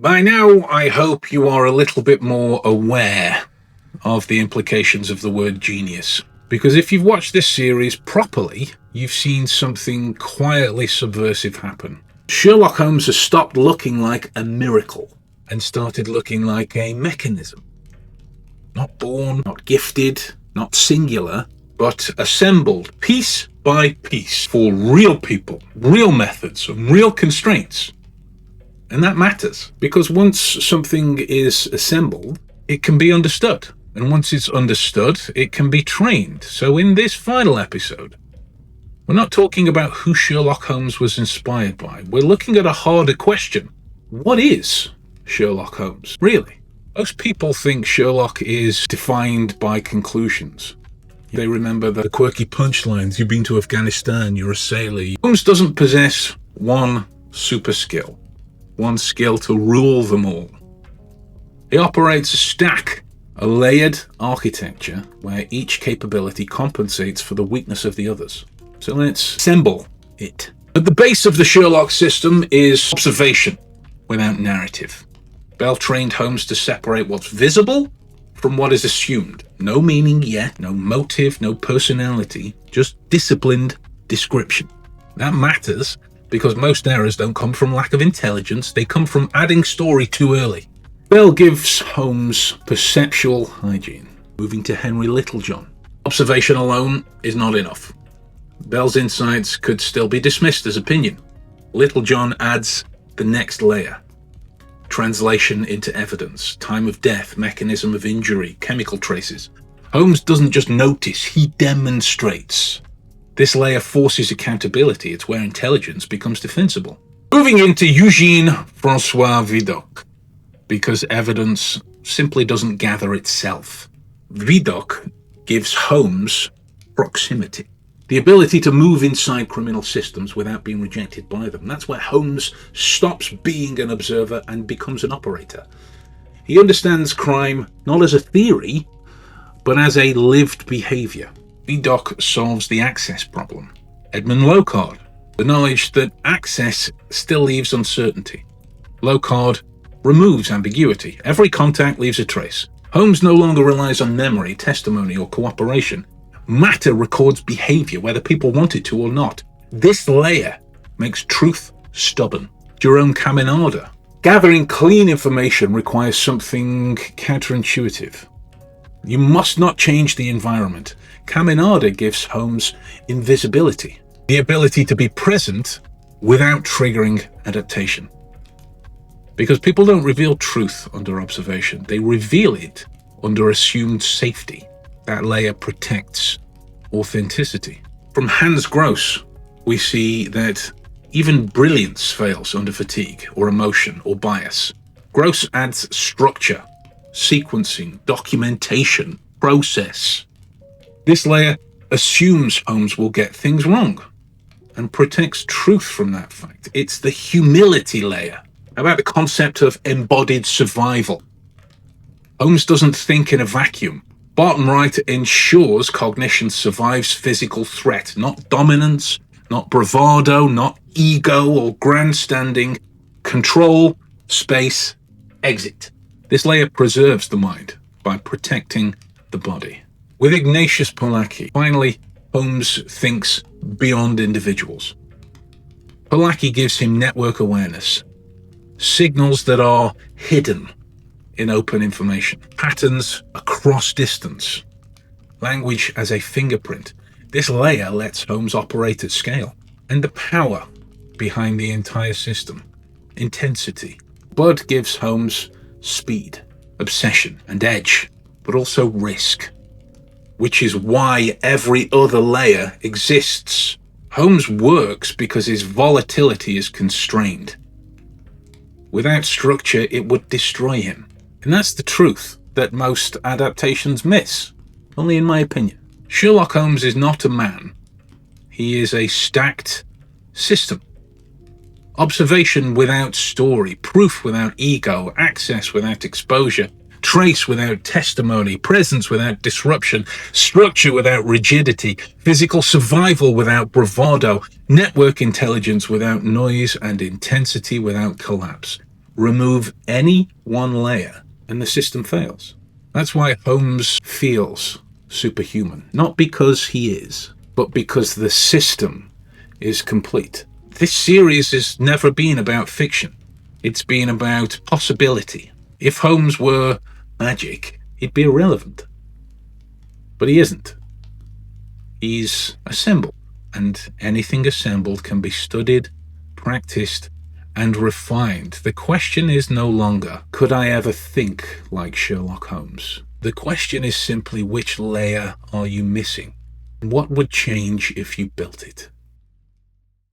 By now, I hope you are a little bit more aware of the implications of the word genius. Because if you've watched this series properly, you've seen something quietly subversive happen. Sherlock Holmes has stopped looking like a miracle and started looking like a mechanism. Not born, not gifted, not singular, but assembled piece by piece for real people, real methods, and real constraints. And that matters, because once something is assembled, it can be understood. And once it's understood, it can be trained. So in this final episode, we're not talking about who Sherlock Holmes was inspired by. We're looking at a harder question. What is Sherlock Holmes, really? Most people think Sherlock is defined by conclusions. They remember the quirky punchlines, you've been to Afghanistan, you're a sailor. Holmes doesn't possess one super skill. One skill to rule them all. He operates a stack, a layered architecture where each capability compensates for the weakness of the others. So let's assemble it. At the base of the Sherlock system is observation without narrative. Bell trained Holmes to separate what's visible from what is assumed. No meaning yet, no motive, no personality, just disciplined description. That matters because most errors don't come from lack of intelligence, they come from adding story too early. Bell gives Holmes perceptual hygiene, moving to Henry Littlejohn. Observation alone is not enough. Bell's insights could still be dismissed as opinion. Littlejohn adds the next layer. Translation into evidence, time of death, mechanism of injury, chemical traces. Holmes doesn't just notice, he demonstrates. This layer forces accountability. It's where intelligence becomes defensible. Moving into Eugène François Vidocq, because evidence simply doesn't gather itself. Vidocq gives Holmes proximity, the ability to move inside criminal systems without being rejected by them. That's where Holmes stops being an observer and becomes an operator. He understands crime not as a theory, but as a lived behavior. Vidocq solves the access problem. Edmund Locard, the knowledge that access still leaves uncertainty. Locard removes ambiguity. Every contact leaves a trace. Holmes no longer relies on memory, testimony, or cooperation. Matter records behavior, whether people want it to or not. This layer makes truth stubborn. Jerome Caminada. Gathering clean information requires something counterintuitive. You must not change the environment. Caminada gives Holmes invisibility, the ability to be present without triggering adaptation. Because people don't reveal truth under observation, they reveal it under assumed safety. That layer protects authenticity. From Hans Gross, we see that even brilliance fails under fatigue or emotion or bias. Gross adds structure, sequencing, documentation, process. This layer assumes Holmes will get things wrong and protects truth from that fact. It's the humility layer. How about the concept of embodied survival? Holmes doesn't think in a vacuum. Barton-Wright ensures cognition survives physical threat, not dominance, not bravado, not ego or grandstanding. Control, space, exit. This layer preserves the mind by protecting the body. With Ignatius Pollaky, finally, Holmes thinks beyond individuals. Pollaky gives him network awareness, signals that are hidden in open information, patterns across distance, language as a fingerprint. This layer lets Holmes operate at scale, and the power behind the entire system, intensity. Bud gives Holmes speed, obsession, and edge, but also risk, which is why every other layer exists. Holmes works because his volatility is constrained. Without structure, it would destroy him. And that's the truth that most adaptations miss, only in my opinion. Sherlock Holmes is not a man. He is a stacked system. Observation without story, proof without ego, access without exposure, trace without testimony, presence without disruption, structure without rigidity, physical survival without bravado, network intelligence without noise, and intensity without collapse. Remove any one layer and the system fails. That's why Holmes feels superhuman. Not because he is, but because the system is complete. This series has never been about fiction. It's been about possibility. If Holmes were magic, he'd be irrelevant. But he isn't. He's assembled, and anything assembled can be studied, practiced, and refined. The question is no longer, could I ever think like Sherlock Holmes? The question is simply, which layer are you missing? What would change if you built it?